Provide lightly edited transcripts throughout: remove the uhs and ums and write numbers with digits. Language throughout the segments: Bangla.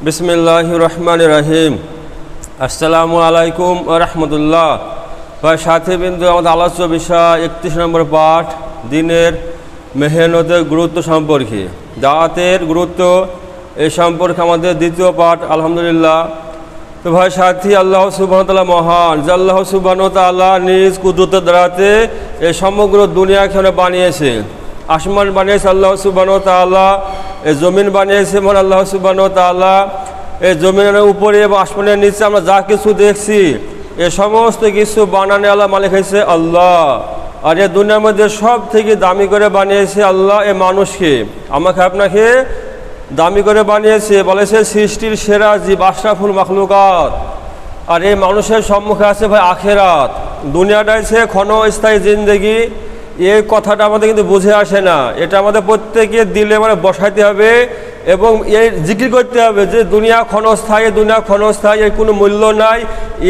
बिस्मिल्लाहिर रहमानिर रहीम। अस्सलामु आलैकुम व रहमतुल्लाह। भाई साथी बिंदु आमादेर आलोच्य विषय 31 নম্বর पाठ दिनेर मेहनतेर गुरुत्व सम्पर्के दाওয়াতের गुरुत्व এই সম্পর্কে আমাদের দ্বিতীয় পাঠ আলহামদুলিল্লাহ। তো ভাই সাথী আল্লাহ সুবহানাহু ওয়া তাআলা মহান, যে আল্লাহ সুবহানাহু ওয়া তাআলা নিজ কুদরতের দ্বারাতে এই সমগ্র দুনিয়াকে বানিয়েছে। আসমান বানিয়েছে আল্লাহ সুবহানাহু ওয়া তাআলা, এই জমিন বানিয়েছে মহান আল্লাহ সুবহানাহু ওয়া তাআলা। এই জমিনের উপরে এবং আসমানের নিচে আমরা যা কিছু দেখছি এ সমস্ত কিছু বানানো আল্লাহ মালিক হয়েছে আল্লাহ। আর এই দুনিয়ার মধ্যে সব থেকে দামি করে বানিয়েছে আল্লাহ এই মানুষকে, আমাকে আপনাকে দামি করে বানিয়েছে, বলেছে সৃষ্টির সেরা জীব আশরাফুল মাখলুকাত। আর এই মানুষের সম্মুখে আছে ভাই আখেরাত। দুনিয়াটা হচ্ছে ক্ষণস্থায়ী জিন্দেগি, এই কথাটা আমাদের কিন্তু বুঝে আসে না। এটা আমাদের প্রত্যেকের দিলে বসাইতে হবে এবং এই জিকির করতে হবে যে দুনিয়া ক্ষণস্থায়ী, দুনিয়া ক্ষণস্থায়ী, এর কোনো মূল্য নাই।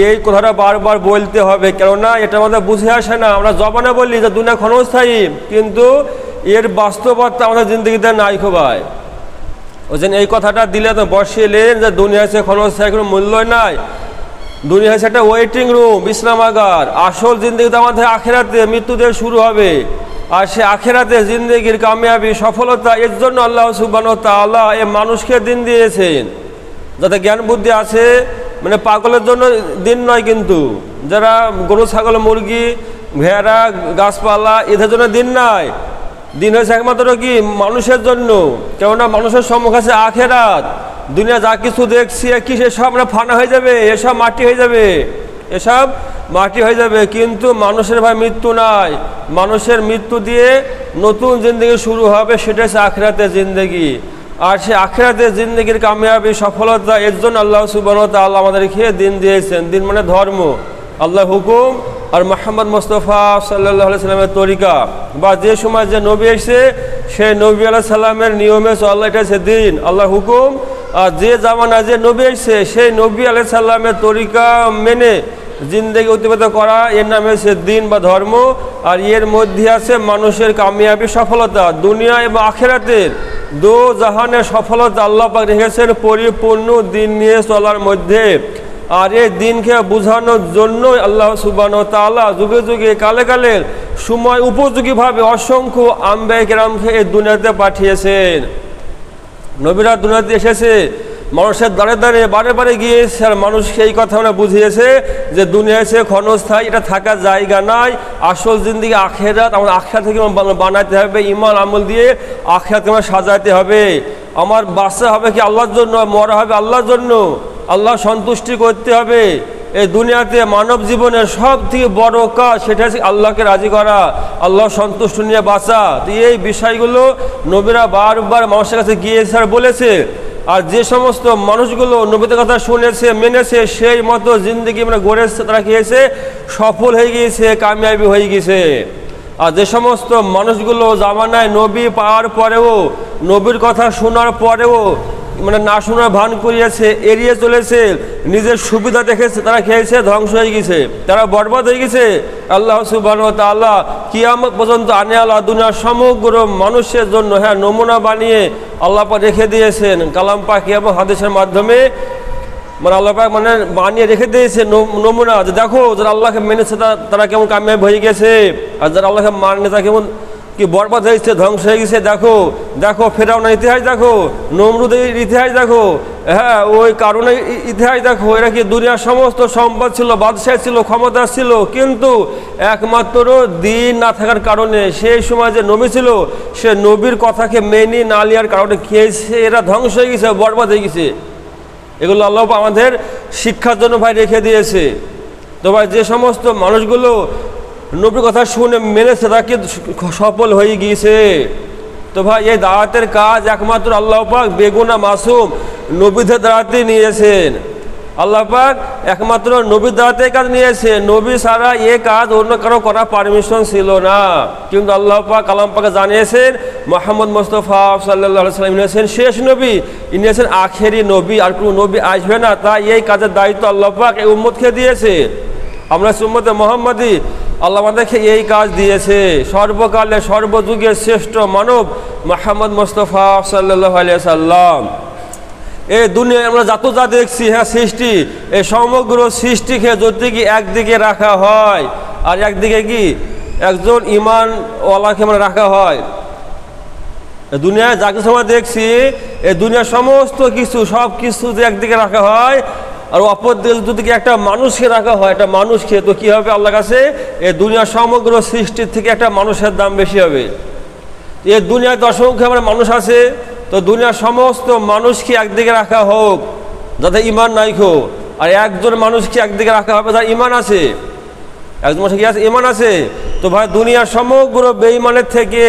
এই কথাটা বারবার বলতে হবে, কেননা এটা আমাদের বুঝে আসে না। আমরা জবানে বলি যে দুনিয়া ক্ষণস্থায়ী, কিন্তু এর বাস্তবতা আমাদের জিন্দগিতে নাই ভাই। ওই জন্য এই কথাটা দিলে তো বসিলেন যে দুনিয়া হচ্ছে ক্ষণস্থায়ী, কোনো মূল্য নাই। দুনিয়া হচ্ছে একটা ওয়েটিং রুম, বিশ্রামাগার। আসল জিন্দগিতে আমাদের আখেরাতে মৃত্যুতে শুরু হবে। আর সে আখেরাতে জিন্দগির কামিয়াবি সফলতা, এর জন্য আল্লাহ সুবহানাহু ওয়া তাআলা এই মানুষকে দিন দিয়েছেন, যাতে জ্ঞান বুদ্ধি আছে। পাগলের জন্য দিন নয়, কিন্তু যারা গরু ছাগল মুরগি ভেড়া গাছপালা এদের জন্য দিন নাই। দিন হয়েছে একমাত্র কি মানুষের জন্য, কেননা মানুষের সম্মুখে আছে আখেরাত। দুনিয়া যা কিছু দেখছি কি সেসব আমরা ফানা হয়ে যাবে, এসব মাটি হয়ে যাবে, এসব মাটি হয়ে যাবে। কিন্তু মানুষের ভাই মৃত্যু নাই। মানুষের মৃত্যু দিয়ে নতুন জিন্দগি শুরু হবে, সেটা হচ্ছে আখিরাতের জিন্দগি। আর সে আখিরাতের জিন্দগির কামিয়াবি সফলতা, এর জন্য আল্লাহ সুবহানাহু ওয়া তাআলা আমাদেরকে দিন দিয়েছেন। দিন মানে ধর্ম, আল্লাহ হুকুম আর মুহাম্মদ মুস্তাফা সাল্লাল্লাহু আলাইহি সাল্লামের তরিকা, বা যে সময় যে নবী এসেছে সেই নবী আলাইহিস সালামের নিয়মে চলা, এটা হচ্ছে দিন, আল্লাহর হুকুম। আর যে জামানা যে নবী এসেছে সেই নবী আলাইহিস সালামের তরিকা মেনে জিন্দেগি অতিবাহিত করা, এর নাম হচ্ছে দিন বা ধর্ম। আর এর মধ্যে আছে মানুষের কামিয়াবি সফলতা, দুনিয়া এবং আখিরাতের দো জাহানের সফলতা আল্লাহ পাক রেখেছেন পরিপূর্ণ দিন নিয়ে চলার মধ্যে। আর এই দিনকে বোঝানোর জন্যই আল্লাহ সুবহানাহু ওয়া তাআলা যুগে যুগে কালে কালে সময় উপযোগীভাবে অসংখ্য আম্বিয়া কেরামকে এই দুনিয়াতে পাঠিয়েছেন। নবীরা দুনিয়াতে এসেছে, মানুষের দ্বারে দ্বারে বারে বারে গিয়েছে, আর মানুষকে এই কথা বুঝিয়েছে যে দুনিয়া এসে ক্ষণস্থায়ী, এটা থাকার জায়গা নাই। আসল জিন্দেগি আখেরাত, আমাদের আখেরাত থেকে বানাতে হবে, ঈমান আমল দিয়ে আখেরাতকে আমরা সাজাতে হবে। আমার বাঁচা হবে কি আল্লাহর জন্য, মরা হবে আল্লাহর জন্য, আল্লাহ সন্তুষ্টি করতে হবে। এই দুনিয়াতে মানব জীবনের সব থেকে বড় কাজ সেটা হচ্ছে আল্লাহকে রাজি করা, আল্লাহ সন্তুষ্ট নিয়ে বাঁচা। তো এই বিষয়গুলো নবীরা বারবার মানুষের কাছে গিয়েছে আর বলেছে। আর যে সমস্ত মানুষগুলো নবীদের কথা শুনেছে মেনেছে, সেই মতো জিন্দগি গড়েছে, তারা খেয়েছে সফল হয়ে গিয়েছে, কামিয়াবি হয়ে গিয়েছে। আর যে সমস্ত মানুষগুলো জামানায় নবী পাওয়ার পরেও, নবীর কথা শোনার পরেও না শোনার ভান করিয়েছে, এড়িয়ে চলেছে, নিজের সুবিধা দেখেছে, তারা খেয়েছে, ধ্বংস হয়ে গেছে, তারা বরবাদ হয়ে গেছে। আল্লাহ সুবহানাহু ওয়া তাআলা কিয়ামত পর্যন্ত আনে আল্লাহ দুনিয়ার সমগ্র মানুষের জন্য নমুনা বানিয়ে আল্লাহ পাক রেখে দিয়েছেন কালাম পাক এবং হাদিসের মাধ্যমে। আল্লাহ পাক বানিয়ে রেখে দিয়েছে নমুনা, যে দেখো যারা আল্লাহকে মেনেছে তারা কেমন কামিয়াব হয়ে গেছে, আর যারা আল্লাহকে মানে তারা কেমন কি বরবাদ হয়েছে, ধ্বংস হয়ে গেছে। দেখো দেখো ফেরাউনের ইতিহাস দেখো, নমরুদের ইতিহাস দেখো, ওই কারণে ইতিহাস দেখো। এরা কি দুনিয়ার সমস্ত সম্পদ ছিল, বাদশাহ ছিল, ক্ষমতা ছিল, কিন্তু একমাত্র দিন না থাকার কারণে সেই সময় যে নবী ছিল সে নবীর কথাকে মেনে না নেওয়ার কারণে খেয়েছে, এরা ধ্বংস হয়ে গেছে, বরবাদ হয়ে গেছে। এগুলো আল্লাহ আমাদের শিক্ষার জন্য ভাই রেখে দিয়েছে। তো ভাই যে সমস্ত মানুষগুলো নবীর কথা শুনে মেনেছে তাকে সফল হয়ে গিয়েছে। তো ভাই এই দাওয়াতের কাজ একমাত্র আল্লাহ পাক বেগুনা মাসুম নবীদের দ্বারাতে নিয়েছেন। আল্লাহ পাক একমাত্র নবীর দ্বারাতে কাজ নিয়েছে, নবী ছাড়া এই কাজ অন্য কারো করার পারমিশন ছিল না। কিন্তু আল্লাহ পাক কালাম পাকে জানিয়েছেন মুহাম্মদ মুস্তাফা সাল্লাল্লাহু আলাইহি ওয়াসাল্লাম নিয়েছেন শেষ নবী, ইনি হচ্ছেন আখেরি নবী, আর কোনো নবী আসবে না। তাই এই কাজের দায়িত্ব আল্লাহ পাক এই উম্মতকে দিয়েছে। আমরা উম্মতে মুহাম্মাদি, আল্লাহ আমাদেরকে এই কাজ দিয়েছে। সর্বকালে সর্বযুগের শ্রেষ্ঠ মানব মুহাম্মদ মুস্তাফা সাল্লাল্লাহু আলাইহি ওয়াসাল্লাম, এই দুনিয়ায় আমরা যা দেখছি, হ্যাঁ সৃষ্টি, এই সমগ্র সৃষ্টিকে যদি কি একদিকে রাখা হয় আর একদিকে কি একজন ঈমানওয়ালাকে মানে রাখা হয়, দুনিয়ায় যা কিছু আমরা দেখছি এই দুনিয়ার সমস্ত কিছু সব কিছু যদি একদিকে রাখা হয় আর অপর দিকে যদি একটা মানুষকে রাখা হয়, একটা মানুষকে, তো কী হবে আল্লাহর কাছে এই দুনিয়ার সমগ্র সৃষ্টির থেকে একটা মানুষের দাম বেশি হবে। এই দুনিয়াতে অসংখ্য আমার মানুষ আছে, তো দুনিয়ার সমস্ত মানুষকে একদিকে রাখা হোক যাতে ঈমান নাই খো, আর একজন মানুষকে একদিকে রাখা হবে যার ঈমান আছে, একজন মানুষ কি আছে ঈমান আছে। তো ভাই দুনিয়ার সমগ্র বেঈমানের থেকে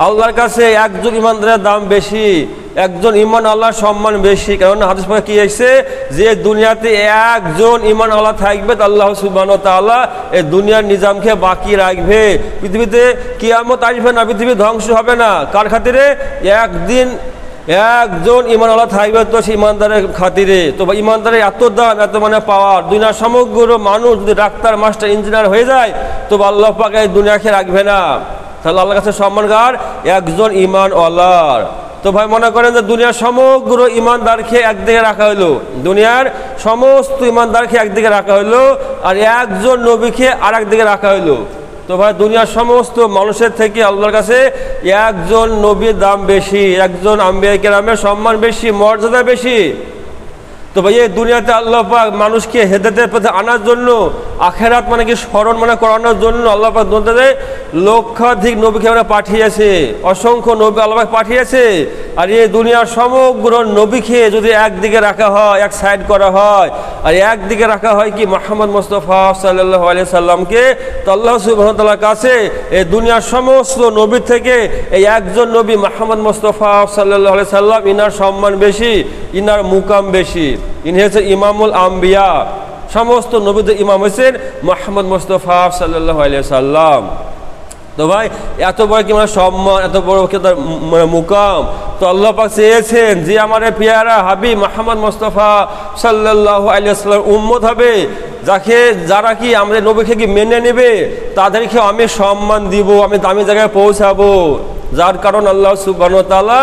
আল্লাহর কাছে একজন ঈমানদারের দাম বেশি, একজন ঈমান আল্লাহর সম্মান বেশি। কারণ হাদিস পাকে কি এসেছে যে দুনিয়াতে একজন ঈমান আল্লাহ থাকবে, তো আল্লাহ সুবহানাহু ওয়া তাআলা এই দুনিয়ার নিজামকে বাকি রাখবে। পৃথিবীতে কিয়ামত আসবে না, পৃথিবী ধ্বংস হবে না, কার খাতিরে? একদিন একজন ঈমান আল্লাহ থাকবে, তো সেই ঈমানদারের খাতিরে। তো ঈমানদারের এত দাম, এত মানে পাওয়ার, দুনিয়ার সমগ্র মানুষ যদি ডাক্তার, মাস্টার, ইঞ্জিনিয়ার হয়ে যায়, তো আল্লাহ পাক এই দুনিয়াকে রাখবে না। তাহলে আল্লাহর কাছে সম্মানকার একজন ঈমান আল্লাহর। তো ভাই মনে করেন যে দুনিয়ার সমগ্র ঈমানদারকে একদিকে রাখা হলো, দুনিয়ার সমস্ত ঈমানদারকে একদিকে রাখা হলো, আর একজন নবীকে আর একদিকে রাখা হলো। তো ভাই দুনিয়ার সমস্ত মানুষের থেকে আল্লাহর কাছে একজন নবীর দাম বেশি, একজন আম্বিয়া কেরামের সম্মান বেশি, মর্যাদা বেশি। তো ভাই এই দুনিয়াতে আল্লাহ পাক মানুষকে হেদায়েতের পথে আনার জন্য, আখিরাত মানে কি স্মরণ মানে করানোর জন্য আল্লাহ পাক দুনিয়াতে লক্ষাধিক নবীকে আমরা পাঠিয়েছে, অসংখ্য নবী আল্লাহ পাক পাঠিয়েছে। আর এই দুনিয়ার সমগ্র নবীকে যদি একদিকে রাখা হয়, এক সাইড করা হয়, আর একদিকে রাখা হয় কি মুহাম্মদ মুস্তাফা সাল্লাল্লাহু আলাইহি সাল্লামকে, তো আল্লাহ সুবহানাহু ওয়া তাআলার কাছে এই দুনিয়ার সমস্ত নবী থেকে এই একজন নবী মুহাম্মদ মুস্তাফা সাল্লাল্লাহু আলাইহি সাল্লাম, ইনার সম্মান বেশি, ইনার মুকাম বেশি। ইনি হচ্ছেন ইমামুল আম্বিয়া, সমস্ত নবীদের ইমাম হচ্ছেন মুহাম্মদ মুস্তাফা সাল্লাল্লাহু আলাইহি সাল্লাম। তো ভাই এত বড় কি মানে সম্মান, এত বড় কি তার মানে মুকাম, তো আল্লাহ পাক চেয়েছেন যে আমার পেয়ারা হাবিব মুহাম্মদ মুস্তাফা সাল্লাল্লাহু আলাইহি সাল্লাম উম্মত হবে, যারা কি আমাদের নবীকে কি মেনে নেবে তাদেরকে আমি সম্মান দিব, আমি দামি জায়গায় পৌঁছাবো। যার কারণ আল্লাহ সুবহানাহু ওয়া তাআলা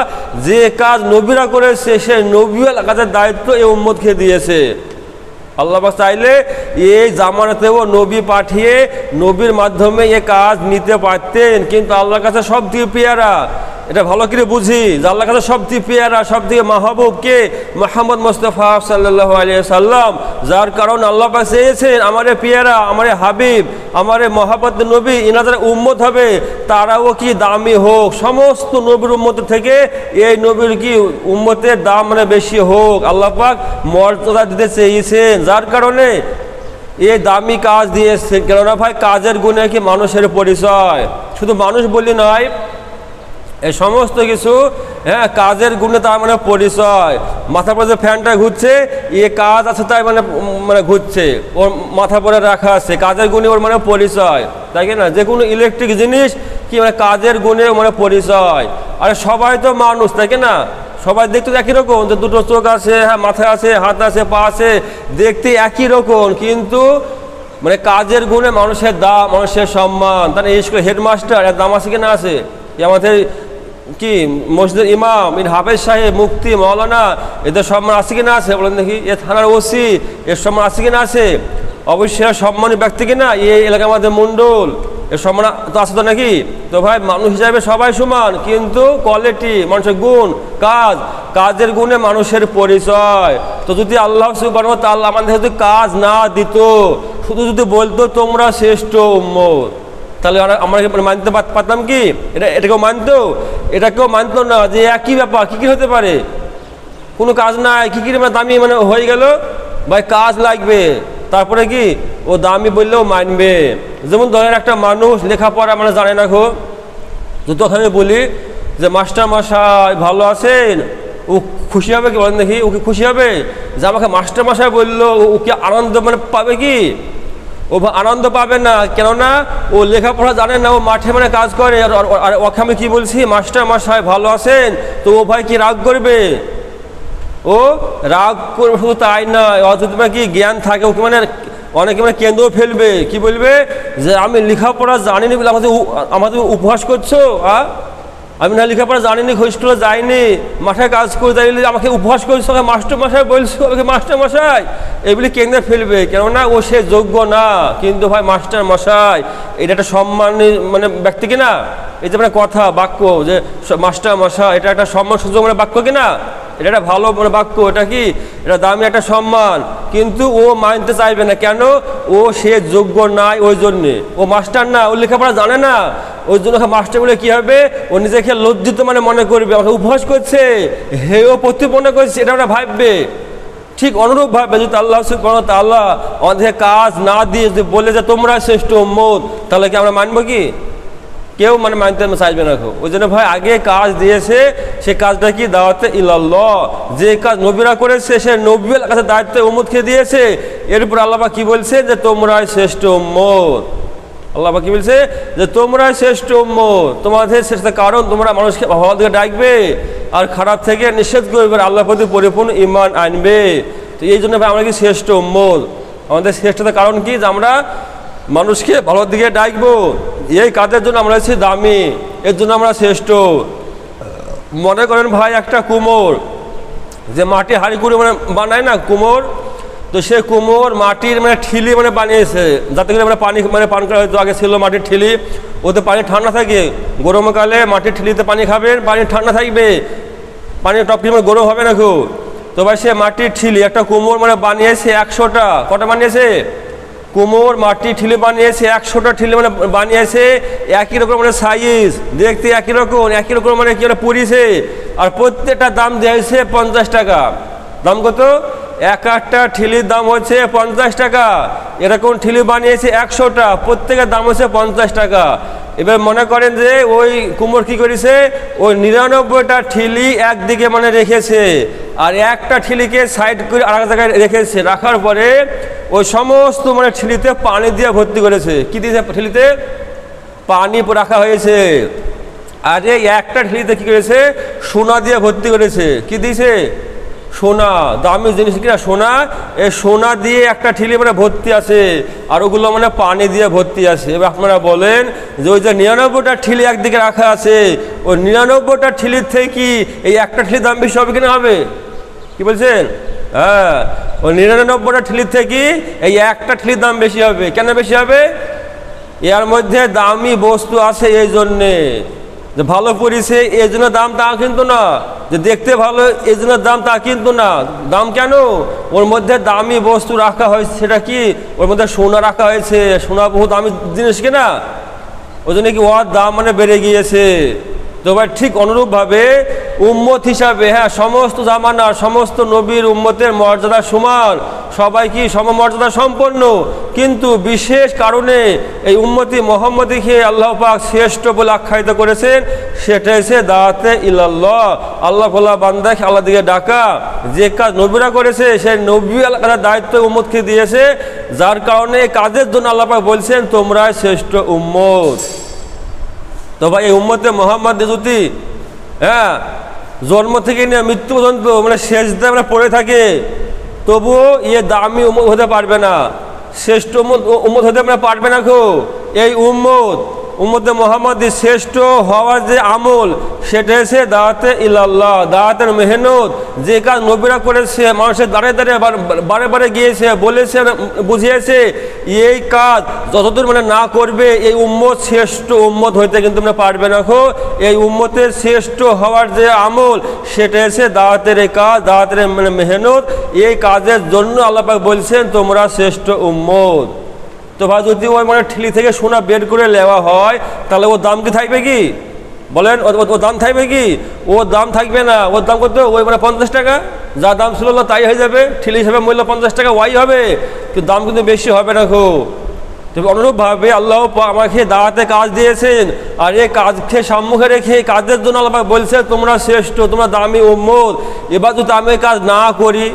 যে কাজ নবীরা করেছে সে নবীর কাজের দায়িত্ব এই উম্মতকে দিয়েছে। আল্লাহ পাক চাইলে এই জামানাতেও নবী পাঠিয়ে নবীর মাধ্যমে এ কাজ নিতে পারতেন, কিন্তু আল্লাহর কাছে সব থেকে পেয়ারা, এটা ভালো করে বুঝি যে আল্লাহর কাছে সব থেকে পেয়ারা, সব থেকে মাহবুব কে? মুহাম্মদ মুস্তাফা সাল্লাল্লাহু আলাইহি সাল্লাম। যার কারণ আল্লাহ পাক চেয়েছেন আমারে পেয়ারা, আমারে হাবিব, আমারে মহাব্বত নবী, ইনাদের উম্মত হবে, তারাও কি দামি হোক, সমস্ত নবীর উম্মত থেকে এই নবীর কি উম্মতের দাম মানে বেশি হোক, আল্লাহ পাক মর্যাদা দিতে চেয়েছেন। যার কারণে এই দামি কাজ দিয়েছেন। কেননা ভাই কাজের গুণে কি মানুষের পরিচয়, শুধু মানুষ বলি নয়, এই সমস্ত কিছু হ্যাঁ কাজের গুণে তার মানে পরিচয়। মাথার পরে যে ফ্যানটা ঘুরছে এ কাজ আছে তাই মানে ঘুরছে, ওর মাথা পরে রাখা আছে, কাজের গুণে ওর মানে পরিচয়, তাই কি না? যে কোনো ইলেকট্রিক জিনিস কি মানে কাজের গুণে মানে পরিচয়। আর সবাই তো মানুষ, তাই কি না? সবাই দেখতে একই রকম, যে দুটো চোখ আছে, হ্যাঁ মাথা আছে, হাত আছে, পা আছে, দেখতে একই রকম, কিন্তু মানে কাজের গুণে মানুষের দাম, মানুষের সম্মান। তাহলে এই স্কুলের হেডমাস্টার এর দাম আছে কি না আছে? আমাদের কি মসজিদের ইমাম, হাফেজ সাহেব, মুফতি, মাওলানা, এদের সম্মান আছে কি না আছে? বলেন দেখি। এ থানার ওসি, এর সম্মান আছে কি না আছে? অবশ্যই সম্মানী ব্যক্তি কিনা এই এলাকার মধ্যে মণ্ডল, এর সম্মান তো আছে তো নাকি? তো ভাই মানুষ হিসাবে সবাই সমান, কিন্তু কোয়ালিটি, মানুষের গুণ, কাজের গুণে মানুষের পরিচয়। তো যদি আল্লাহ সুবহানাহু ওয়া তাআলা আমাদের যদি কাজ না দিত, শুধু যদি বলতো তোমরা শ্রেষ্ঠ উম্মত, তাহলে আমরা মানতে পারতাম কি? এটাকেও মানতো? এটাকেও মানতো না, যে একই ব্যাপার কী হতে পারে, কোনো কাজ নাই, কী মানে দামি মানে হয়ে গেল। ভাই কাজ লাগবে, তারপরে কি ও দামি বললেও মানবে। যেমন ধরেন একটা মানুষ লেখাপড়া মানে জানে না খো, যদি আমি বলি যে মাস্টার মশাই ভালো আছেন, ও খুশি হবে কি? বলেন দেখি, ও কি খুশি হবে যে আমাকে মাস্টার মশাই বললো? ও কি আনন্দ মানে পাবে কি? ও আনন্দ পাবে না, কেননা ও লেখাপড়া জানে না, ও মাঠে মানে কাজ করে। আর ওকে আমি কি বলছি মাস্টার মশাই ভালো আছেন, তো ও ভাই কি রাগ করবে? ও রাগ করবে। শুধু তাই নয়, অথচ কি জ্ঞান থাকে, ওকে মানে অনেকে মানে কেন্দ্রও ফেলবে, কি বলবে যে আমি লেখাপড়া জানিনি বলে আমাদের উপহাস করছো। আমি না লেখাপড়া জানিনি, স্কুলে যাইনি, মাঠে কাজ করে যাইলে আমাকে উপহাস করছো, মাস্টার মশাই বলছো, আমাকে মাস্টার মশাই এগুলি কেন্দ্রে ফেলবে, কেননা ও সে যোগ্য না। কিন্তু ভাই মাস্টার মশাই এটা একটা সম্মানী মানে ব্যক্তি কিনা, এই যে মানে কথা বাক্য যে মাস্টার মশাই, এটা একটা সম্মান সুযোগ মানে বাক্য কিনা, এটা একটা ভালো মানে বাক্য, এটা কি এটা দামি একটা সম্মান। কিন্তু ও মানতে চাইবে না, কেন? ও সে যোগ্য নাই, ওই জন্যে ও মাস্টার না, ও লেখাপড়া জানে না, ওই জন্য মাস্টার বলে কী হবে, ও নিজেকে লজ্জিত মানে মনে করবে, আমাকে উপহাস করছে, হেও প্রতিপন্ন করছে, এটা ওরা ভাববে। ঠিক অনুরূপভাবে যদি আল্লাহ সুবহানাহু ওয়া তাআলা আমাদের কাজ না দিয়ে যদি বলে যে তোমরা শ্রেষ্ঠ উম্মত, তাহলে কি আমরা মানবো কি? কেউ মানে মানতে চাইবে না। ওই জন্য ভাই আগে কাজ দিয়েছে, সে কাজটা কি? দাওয়াতে ইলাল্লাহ। যে কাজ নবীরা করেছে সে নবীর কাছে দায়িত্ব উম্মতকে দিয়েছে। এরপর আল্লাহ কি বলছে যে তোমরাই শ্রেষ্ঠ উম্মত। আল্লাহ কি বলছে যে তোমরাই শ্রেষ্ঠ উম্মত, তোমাদের শ্রেষ্ঠ কারণ তোমরা মানুষকে ভালো দিকে ডাকবে আর খারাপ থেকে নিষেধ করবে, আল্লাহর প্রতি পরিপূর্ণ ঈমান আনবে। তো এই জন্য ভাই আমরা কি শ্রেষ্ঠ উম্মত। আমাদের শ্রেষ্ঠতার কারণ কি? যে আমরা মানুষকে ভালোর দিকে ডাকবো, এই কাজের জন্য আমরা হচ্ছি দামি, এর জন্য আমরা শ্রেষ্ঠ। মনে করেন ভাই একটা কুমোর যে মাটি হাঁড়ি করে মানে বানায় না কুমোর, তো সে কুমোর মাটির মানে ঠিলি মানে বানিয়েছে, যাতে করে মানে পানি মানে পান করা হয়তো আগে ছিল মাটির ঠিলি, ওতে পানি ঠান্ডা থাকে, গরমকালে মাটির ঠিলিতে পানি খাবেন, পানি ঠান্ডা থাকবে, পানির টপটি মানে গরম হবে না খুব। তো ভাই সে মাটির ঠিলি একটা কুমোর মানে বানিয়েছে 100টা, কটা বানিয়েছে? কুমোর মাটির ঠিলি বানিয়েছে 100টা ঠিলি মানে বানিয়েছে, একই রকম মানে সাইজ, দেখতে একই রকম মানে কি মানে পুরিছে, আর প্রত্যেকটা দাম দিয়েছে 50 টাকা। দাম কত? এক একটা ঠিলির দাম হচ্ছে 50 টাকা। এরকম ঠিলি বানিয়েছে 100টা, প্রত্যেকের দাম হচ্ছে 50 টাকা। এবার মনে করেন যে ওই কুমোর কি করেছে, ওই 99টা ঠিলি একদিকে মানে রেখেছে, আর একটা ঠিলিকে সাইড করে আর এক জায়গায় রেখেছে। রাখার পরে ওই সমস্ত মানে ঠিলিতে পানি দিয়ে ভর্তি করেছে। কি দিয়েছে? ঠিলিতে পানি রাখা হয়েছে। আর এই একটা ঠিলিতে কি করেছে? সোনা দিয়ে ভর্তি করেছে। কি দিয়েছে? সোনা, দামি জিনিস কিনা সোনা। এই সোনা দিয়ে একটা ঠিলি মানে ভর্তি আছে, আর ওগুলো মানে পানি দিয়ে ভর্তি আছে। এবার আপনারা বলেন যে ওই যে 99টা ঠিলি একদিকে রাখা আছে, ওই 99টা ঠিলির থেকে কি এই একটা ঠিলির দাম বেশি হবে কিনা হবে? কি বলছেন? হ্যাঁ, ওই 99টা ঠিলির থেকে এই একটা ঠিলির দাম বেশি হবে। কেন বেশি হবে? এর মধ্যে দামি বস্তু আছে, এই জন্যে যে ভালো পরিছে এই জন্য দাম, তা কিন্তু না। যে দেখতে ভালো এই জন্য দাম, তা কিন্তু না। দাম কেন? ওর মধ্যে দামি বস্তু রাখা হয়েছে। সেটা কি? ওর মধ্যে সোনা রাখা হয়েছে। সোনা বহু দামি জিনিস কিনা, ওই জন্য কি ওর দাম মানে বেড়ে গিয়েছে। তো ভাই ঠিক অনুরূপভাবে উম্মত হিসাবে, হ্যাঁ, সমস্ত জামানার সমস্ত নবীর উম্মতের মর্যাদা সমান, সবাই কি সমমর্যাদা সম্পন্ন, কিন্তু বিশেষ কারণে এই উম্মতি মুহাম্মদীকে আল্লাহ পাক শ্রেষ্ঠ বলে আখ্যায়িত করেছেন। সেটা হচ্ছে দাওয়াতে ইলাল্লাহ, আল্লাহ ভোলা বান্দাকে আল্লাহ দিকে ডাকা। যে কাজ নবীরা করেছে সেই নবী আল্লাহর দায়িত্ব উম্মতকে দিয়েছে, যার কারণে কাজের জন্য আল্লাহ পাক বলছেন তোমরাই শ্রেষ্ঠ উম্মত। তো ভাই এই উম্মতে মুহাম্মদ যদি হ্যাঁ জন্ম থেকে নিয়ে মৃত্যু পর্যন্ত মানে সেজদায় মানে পড়ে থাকে, তবুও দামি উম্মত হতে পারবে না, শ্রেষ্ঠ উম্মত হতে মানে পারবে না। এই উম্মতে মুহাম্মদী শ্রেষ্ঠ হওয়ার যে আমল, সেটা হচ্ছে দাওয়াতে ইলাল্লাহ, দাওয়াতের মেহনত। যে কাজ নবীরা করেছে, মানুষের দাঁড়িয়ে দাঁড়িয়ে বারে বারে গিয়েছে, বলেছে, বুঝিয়েছে, এই কাজ যতদূর মানে না করবে এই উম্মত শ্রেষ্ঠ উম্মত হইতে কিন্তু মানে পারবে না। এই উম্মতের শ্রেষ্ঠ হওয়ার যে আমল, সেটা হচ্ছে দাওয়াতের এই কাজ, দাওয়াতের মানে মেহনত। এই কাজের জন্য আল্লাহ পাক বলছেন তোমরা শ্রেষ্ঠ উম্মত। তো ভাই যদি ওই মানে ঠিলি থেকে সোনা বের করে নেওয়া হয়, তাহলে ওর দাম কি থাকবে কি? বলেন, ওর দাম থাকবে কি? ওর দাম থাকবে না। ওর দাম কত? ওই মানে 50 টাকা। যা দাম ছিল তাই হয়ে যাবে, ঠিলি হিসাবে মূল্য 50 টাকা ওয়াই হবে, কিন্তু দাম কিন্তু বেশি হবে না। তবে অনুরূপভাবে আল্লাহ আমাকে দাওয়াতে কাজ দিয়েছেন, আর এই কাজকে সম্মুখে রেখে এই কাজের জন্য আল্লাহ বলছে তোমরা শ্রেষ্ঠ, তোমরা দামি উম্মত। এবার যদি আমি কাজ না করি,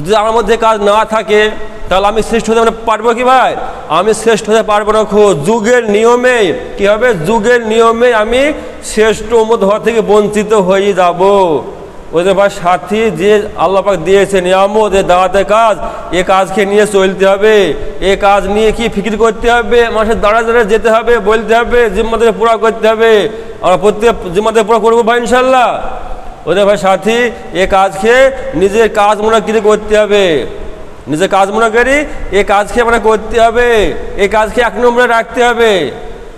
যদি আমার মধ্যে কাজ না থাকে, তাহলে আমি শ্রেষ্ঠ হতে পারবো কি ভাই? আমি শ্রেষ্ঠ হতে পারবো না। যুগের নিয়মে কি হবে? যুগের নিয়মে আমি শ্রেষ্ঠ উম্মত হওয়া থেকে বঞ্চিত হয়ে যাব। ওই যে ভাই সাথী যে আল্লাহ পাক দিয়েছে নিয়ামত, এ দাওয়াতের কাজ, এ কাজকে নিয়ে চলতে হবে। এ কাজ নিয়ে কি ফিকির করতে হবে, মানুষের দাঁড়া দাঁড়া যেতে হবে, বলতে হবে, জিম্মাদারি পুরা করতে হবে। আমরা প্রত্যেক জিম্মাদারি পুরা করবো ভাই ইনশাল্লাহ। ওদের ভাই সাথী এ কাজকে নিজের কাজ মনে করে করতে হবে, নিজের কাজ মনে করি এ কাজকে আমরা করতে হবে। এই কাজকে 1 নম্বরে রাখতে হবে,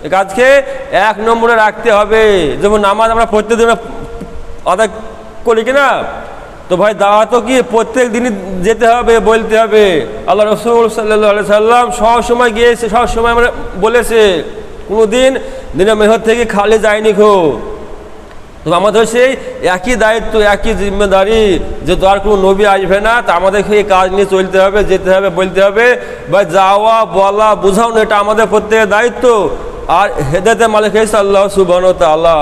এই কাজকে 1 নম্বরে রাখতে হবে। যেমন নামাজ আমরা প্রত্যেকদিন আদায় করি কিনা, তো ভাই দাওয়াতও কি প্রত্যেক দিনই যেতে হবে, বলতে হবে। আল্লাহ রসুল সাল্লাল্লাহু আলাইহি সাল্লাম সবসময় গিয়েছে, সবসময় আমরা বলেছে, কোনো দিন দিনের মেহনত থেকে খালি যায়নি খো। তো আমাদের সেই একই দায়িত্ব, একই জিম্মেদারি, যে তো আর কোনো নবী আসবে না, তা আমাদেরকে এই কাজ নিয়ে চলতে হবে, যেতে হবে, বলতে হবে। বা যাওয়া বলা বোঝাও না, এটা আমাদের প্রত্যেকের দায়িত্ব। আর হেদায়েতের মালিক হয়েছে আল্লাহ সুবহানাহু ওয়া তাআলা,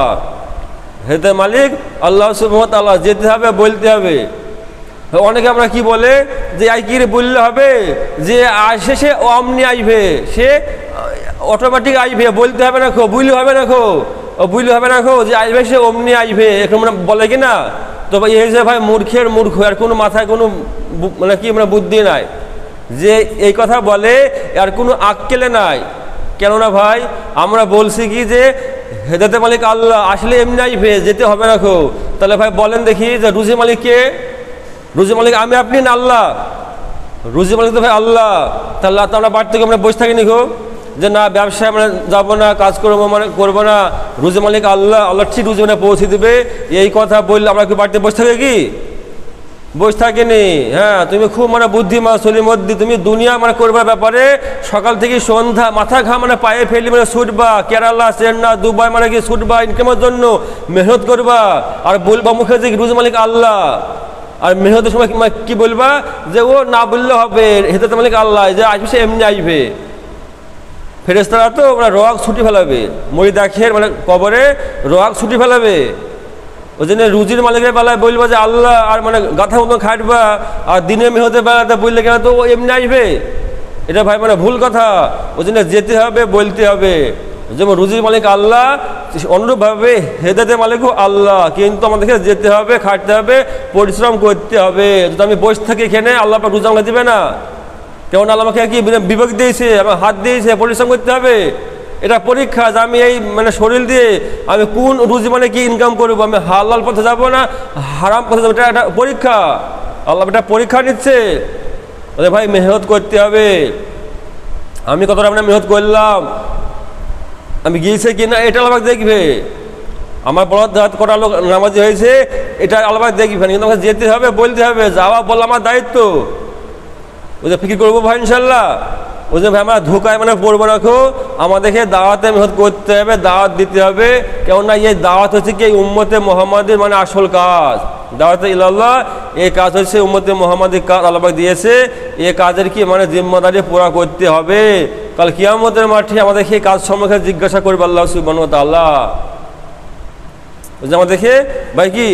হেদায়েতের মালিক আল্লাহ সুবহানাহু ওয়া তাআলা, যেতে হবে, বলতে হবে। অনেকে আমরা কি বলে যে আই কি রে বললে হবে, যে আসে সে অমনি আসবে, সে অটোমেটিক আসবে, বলতে হবে না খো, বুঝলে হবে না খো, বুঝলে হবে না খো, যে আসবে সে অমনি আসবে, এখন মানে বলে কি না। তো ভাই এই যে ভাই মূর্খের মূর্খ, আর কোনো মাথায় কোনো মানে কি মানে বুদ্ধি নাই, যে এই কথা বলে আর কোনো আক্কেলে নাই। কেননা ভাই আমরা বলছি কি যে হেদায়েতের মালিক আল্লাহ, আসলে এমনি আসবে, যেতে হবে না খো। তাহলে ভাই বলেন দেখি যে রুজি মালিক কে? রুজি মালিক আমি আপনি না আল্লাহ? রুজি মালিক তো ভাই আল্লাহ। তাহলে আমরা বাড়ি থেকে আমরা বসে থাকিনি খো, যে না ব্যবসায় মানে যাবো না, কাজ করবো মানে করবো না। রুজি মালিক আল্লাহ, আল্লাহ ঠিক রুজি মানে পৌঁছে দেবে, এই কথা বললে আমরা কি বাড়িতে বসে থাকে কি? বসে থাকিনি। হ্যাঁ, তুমি খুব মানে বুদ্ধিমান সলিমদ্দি, তুমি দুনিয়া মানে করবার ব্যাপারে সকাল থেকে সন্ধ্যা মাথা ঘা মানে পায়ে ফেলি মানে ছুটবা, কেরালা চেন্নাই দুবাই মানে কি ছুটবা, ইনকামের জন্য মেহনত করবা, আর বলবা মুখে যে রুজি মালিক আল্লাহ। আর মেহনতের সময় কি বলবা, যে ও না বললে হবে, হেদায়েতের মালিক আল্লাহ, যে আসবে সে এমনি আসবে। ফেরেশতারা তো মানে রোগ ছুটি ফেলাবে, মরি দেখের মানে কবরে রোগ ছুটি ফেলাবে। ওই জন্য রুজির মালিকের বেলায় বলবো যে আল্লাহ, আর মানে গাথা মতো খাটবা, আর দিনের মেহনতের বেলাতে বললে কেন তো ও এমনি আসবে, এটা ভাই মানে ভুল কথা। ওই জন্য যেতে হবে, বলতে হবে। যেমন রুজির মালিক আল্লাহ, অনুরূপভাবে হেদায়েতের মালিকও আল্লাহ, কিন্তু আমাদেরকে যেতে হবে, খাটতে হবে, পরিশ্রম করতে হবে। যদি আমি বসে থাকি এখানে, আল্লাহ পাক রুজি আমাকে দিবে না। কেমন আল্লাহ আমাকে কি বিবেক দিয়েছে, আমার হাত দিয়েছে, পরিশ্রম করতে হবে। এটা পরীক্ষা যে আমি এই মানে শরীর দিয়ে আমি কোন রুজি মানে কি ইনকাম করবো, আমি হালাল পথে যাবো না হারাম পথে যাবো, এটা একটা পরীক্ষা। আল্লাহ এটা পরীক্ষা নিচ্ছে। ওদের ভাই মেহনত করতে হবে। আমি কতটা মানে মেহনত করলাম, আমি গিয়েছে কি না, এটা আল্লাহ দেখবে। আমার বড় কটা লোক নামাজি হয়েছে, এটা আল্লাহ দেখবে। কিন্তু আমাকে যেতে হবে, বলতে হবে, যাওয়া বলা আমার দায়িত্ব। ওই যে ফিকির করবো ভাই ইনশাল্লাহ। ওই যে ভাই আমরা ধোকায় মানে পড়বো রাখো, আমাদেরকে দাওয়াতে মেহনত করতে হবে, দাওয়াত দিতে হবে। কেননা এই দাওয়াত হচ্ছে কি উম্মতে মুহাম্মাদের মানে আসল কাজ, দাওয়াতে ইলাল্লাহ। এই কাজ হচ্ছে উম্মতে মুহাম্মাদের কাজ, আল্লাহ পাক দিয়েছে। এই কাজের কি মানে জিম্মাদারি পুরা করতে হবে। কাল কিয়ামতের মাঠে আমাদেরকে এই কাজ সম্পর্কে জিজ্ঞাসা করবে আল্লাহ সুবহানাহু ওয়া তাআলা। ওই যে আমাদেরকে ভাই কি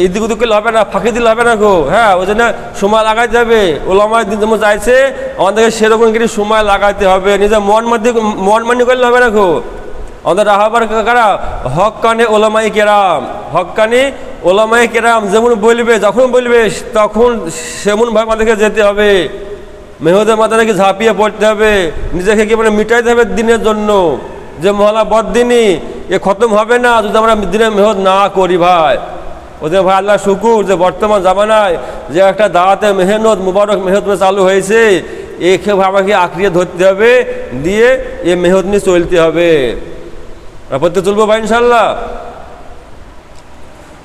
এদিক ওদিক করলে হবে না, ফাঁকি দিলে হবে না গো। হ্যাঁ, ওই জন্য সময় লাগাইতে হবে। ওলামার দিন যেমন চাইছে আমাদেরকে সেরকম কিন্তু সময় লাগাইতে হবে। নিজের মন মানি করলে হবে না গো। আমাদের রাহাবার কারা হক কানে ওলামাই কেরাম, হক কানে ওলামাই কেরাম যেমন বলবে, যখন বলবে তখন সেমনভাবে আমাদেরকে যেতে হবে। মেহদের মাথাটাকে ঝাঁপিয়ে পড়তে হবে, নিজেকে কি মানে মিটাইতে হবে দিনের জন্য। যে মহলা বদিনী এ খতম হবে না যদি আমরা দিনের মেহনত না করি ভাই। ওদের ভাই আল্লাহ শুকুর যে বর্তমান জামানায় যে একটা দাওয়াতে মেহনত মুবারক মেহনত চালু হয়েছে, একে আমাকে আঁকড়িয়ে ধরতে হবে, দিয়ে এ মেহনত নিয়ে চলতে হবে। প্রত্যেক চলবো ভাই ইনশাল্লাহ।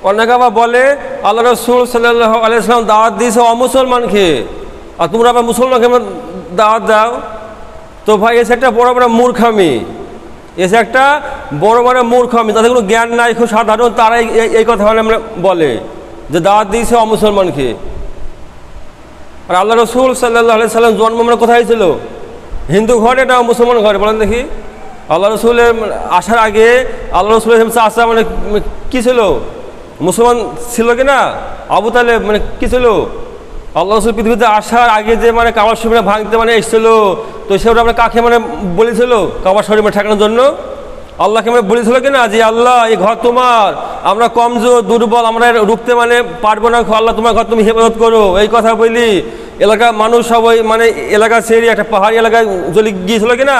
অনেকে আবার বলে আল্লাহ রাসূল সাল্লাল্লাহু আলাইহি ওয়াসাল্লাম দাওয়াত দিয়েছে অমুসলমানকে, আর তোমরা আবার মুসলমানকে দাওয়াত দাও। তো ভাই এসে একটা বড় বড় মূর্খামি, এসে একটা বড় বড় মূর্খামি, তাদের কোনো জ্ঞান নাই, খুব সাধারণ তারাই এই কথা আমরা বলে যে দাওয়াত দিয়েছে অমুসলমানকে। আর আল্লাহ রাসূল সাল্লাল্লাহু আলাইহি ওয়াসাল্লাম জন্ম মানে কোথায় ছিল? হিন্দু ঘরে না মুসলমান ঘরে? বলেন দেখি। আল্লাহ রসুলের আসার আগে আল্লাহ রসুলের চাচা মানে কী ছিল? মুসলমান ছিল কি না? আবু তালেব মানে কী ছিল? আল্লাহ রসুল পৃথিবীতে আসার আগে যে মানে কাবার শরীফ ভাঙতে মানে এসেছিল, তো সেটা আমরা কাকে মানে বলেছিল কাবার শরীফ ঠেকানোর জন্য? আল্লাহকে মানে বলেছিল কি না যে আল্লাহ এই ঘর তোমার, আমরা কমজোর দুর্বল, আমরা রুখতে মানে পারবো না, আল্লাহ তোমার ঘর তুমি হেফাজত করো, এই কথা বলি এলাকার মানুষ সবাই মানে এলাকা ছেড়ে একটা পাহাড়ি এলাকায় চলে গিয়েছিল কিনা?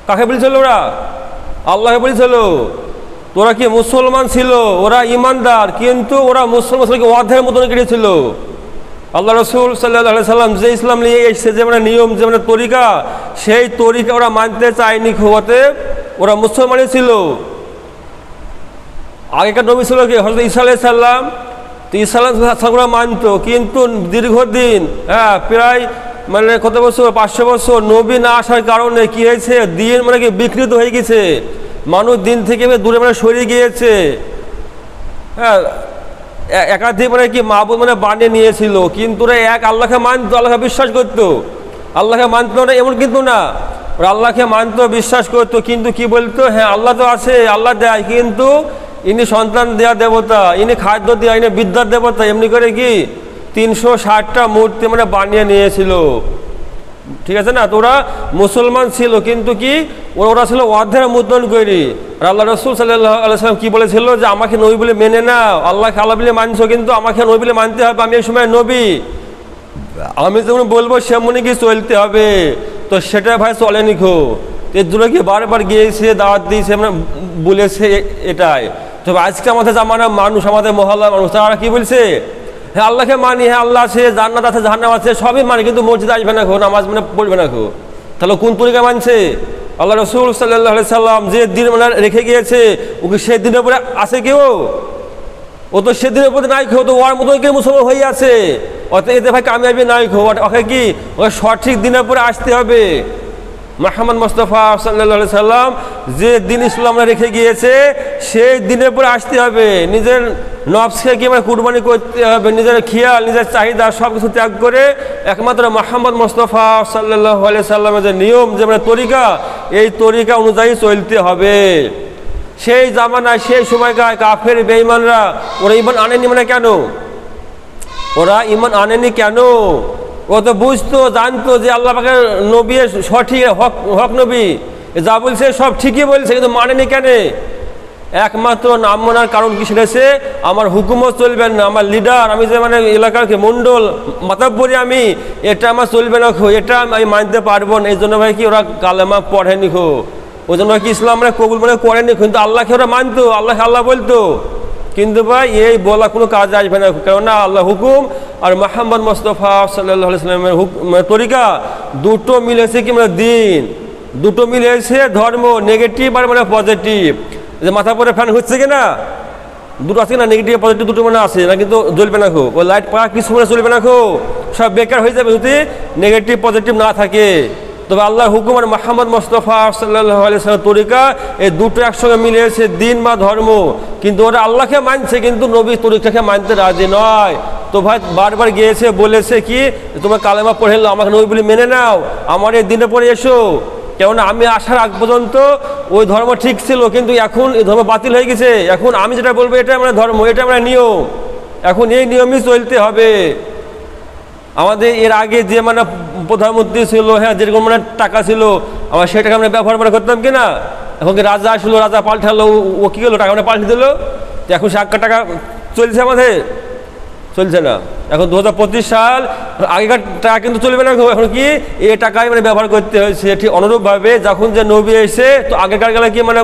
কাকে বলেছিল ওরা? আল্লাহকে বলেছিল। তোরা কি মুসলমান ছিল, ওরা ইমানদার, কিন্তু ওরা মুসলমানকে অর্ধের মতন কেটেছিল। আল্লাহ রসুল সাল্লাল্লাহু সাল্লাম যে ইসলাম নিয়ে এসছে, যে মানে নিয়ম, যে মানে তরিকা, সেই তরিকা ওরা মানতে চায়নি। খোয়াতে ওরা মুসলমানই ছিল। আগেকার নবী ছিল কি হযরত ঈসা আলাইহিস সালাম, তো ঈসা আলাইহিস সালাম ওরা মানতো, কিন্তু দীর্ঘদিন প্রায় মানে কত বছর, 500 বছর নবী না আসার কারণে কি হয়েছে, দিন মানে কি বিকৃত হয়ে গেছে, মানুষ দিন থেকে দূরে মানে সরিয়ে গিয়েছে। একাধিক মানে কি মাবুদ মানে বানিয়ে নিয়েছিল, কিন্তু ওরা এক আল্লাহকে মানতো, আল্লাহকে বিশ্বাস করতো। আল্লাহকে মানতো না এমন কিন্তু না, ওরা আল্লাহকে মানতো, বিশ্বাস করতো, কিন্তু কি বলতো, হ্যাঁ আল্লাহ তো আছে, আল্লাহ দেয়, কিন্তু ইনি সন্তান দেয়া দেবতা, ইনি খাদ্য দেয়া, ইনি বিদ্যার দেবতা, এমনি করে কি 360টা মূর্তি মানে বানিয়ে নিয়েছিল। ঠিক আছে না? তো ওরা মুসলমান ছিল, কিন্তু কি ওরা ছিল অর্ধের মুদ্রণ করি। আর আল্লাহ রসুল সাল্লাল্লাহু আলাইহি সাল্লাম কি বলেছিল, যে আমাকে নবী বলে মেনে নাও, আল্লাহকে আল্লাহ বলে মানছো, কিন্তু আমাকে নবী বলে মানতে হবে, আমি এই সময় নবী, আমি যেমন বলবো সেমনই কি চলতে হবে। তো সেটা ভাই চলেনি খো, এর জন্য কি বারবার গিয়েছে, দাওয়াত দিয়েছে, মানে বলেছে এটাই। তবে আজকে আমাদের জামানার মানুষ, আমাদের মহল্লার মানুষ, তারা কি বলছে, হ্যাঁ আল্লাহকে মানি, হ্যাঁ আল্লাহ আছে, জান্নাত আছে, জাহান্নাম আছে, সবই মানি, কিন্তু মসজিদে আসবে না খো, নামাজ মানে পড়বে না খো। তাহলে কোন তরিকা মানছে? আল্লাহ রসুল সাল্লাল্লাহু আলাইহি সাল্লাম যে দিন মানে রেখে গিয়েছে, ওকে সেই দিনের উপরে আছে কেউ? ও তো সেদিনের উপরে নাই খো, তো ওর মতো কেউ মুসলমান হয়ে আছে, অত এতে ভাই কামিয়াবি নাই খো। ওকে কি ওকে সঠিক দিনের উপরে আসতে হবে। মুহাম্মদ মুস্তাফা সাল্লাল্লাহু আলাইহি সাল্লাম যে দিন ইসলাম রেখে গিয়েছে, সেই দিনের উপরে আসতে হবে। নিজের নফসকে কি মানে কুরবানি করতে হবে, নিজের খেয়াল, নিজের চাহিদা সব কিছু ত্যাগ করে একমাত্র মুহাম্মদ মুস্তাফা সাল্লাল্লাহু আলাইহি সাল্লামের যে নিয়ম, যে মানে তরিকা, এই তরিকা অনুযায়ী চলতে হবে। সেই জামানায়, সেই সময়কার কাফের বেঈমানরা ওরা ঈমান আনেনি মানে কেন? ওরা ঈমান আনেনি কেন? ও তো বুঝতো, জানতো যে আল্লাহ পাকের নবী সঠিক হক নবী, যা বলছে সব ঠিকই বলছে, কিন্তু মানেনি কেন? একমাত্র নাম মানার কারণ কি সেটাছে, আমার হুকুমও চলবে না, আমার লিডার, আমি যে মানে এলাকার মণ্ডল মাতাব্বরি, আমি এটা আমার চলবে না খো, এটা আমি মানতে পারবো না। এই জন্য ভাই কি ওরা কালেমা পড়েনি খো, ওই জন্য কি ইসলাম মানে কবুল মানে করেনি, কিন্তু আল্লাহকে ওরা মানতো, আল্লাহকে আল্লাহ বলতো। কিন্তু ভাই এই বলা কোনো কাজ আসবে না, কেননা আল্লাহ হুকুম আর মুহাম্মদ মুস্তাফা সাল্লাল্লাহু আলাইহি সাল্লামের তরিকা দুটো মিলেছে কি মানে দিন, দুটো মিলেছে ধর্ম, নেগেটিভ আর মানে পজিটিভ। যে মাথা পরে ফ্যান হচ্ছে কিনা, দুটো আছে না, নেগেটিভ পজিটিভ দুটো মানে আছে না, কিন্তু জ্বলবে না খো, ওই লাইট পাওয়া কিছু মানে চলবে না খো, সব বেকার হয়ে যাবে যদি নেগেটিভ পজিটিভ না থাকে। তবে আল্লাহর হুকুম আর মুহাম্মদ মুস্তাফা সাল্লাল্লাহু আলাইহি সাল্লামের তরিকা, এই দুটো একসঙ্গে মিলেছে দিন বা ধর্ম। কিন্তু ওরা আল্লাহকে মানছে, কিন্তু নবীর তরিকাকে মানতে রাজি নয়। তো ভাই বারবার গিয়েছে, বলেছে কি তোমার কালেমা পড়ে এলো, আমাকে নবী বলে মেনে নাও, আমার এই দিনে পরে এসো। কেননা আমি আসার আগ পর্যন্ত ওই ধর্ম ঠিক ছিল, কিন্তু এখন এই ধর্ম বাতিল হয়ে গেছে। এখন আমি যেটা বলবো এটা মানে ধর্ম, এটা মানে নিয়ম, এখন এই নিয়মই চলতে হবে। আমাদের এর আগে যে মানে প্রধানমন্ত্রী ছিল, হ্যাঁ যেরকম মানে টাকা ছিল, আমার সেই টাকা আমরা ব্যবহার মানে করতাম কিনা। এখন কি রাজা আসলো, রাজা পাল্টালো, ও কী গেলো টাকা মানে পাল্টে দিল, তো এখন সে আগেকার টাকা চলছে আমাদের? চলছে না। এখন 2025 সাল, আগেকার টাকা কিন্তু চলবে না, এখন কি এই টাকাই মানে ব্যবহার করতে হয়েছে। ঠিক অনুরূপভাবে যখন যে নবী এসে, তো আগেকার গেলে কি মানে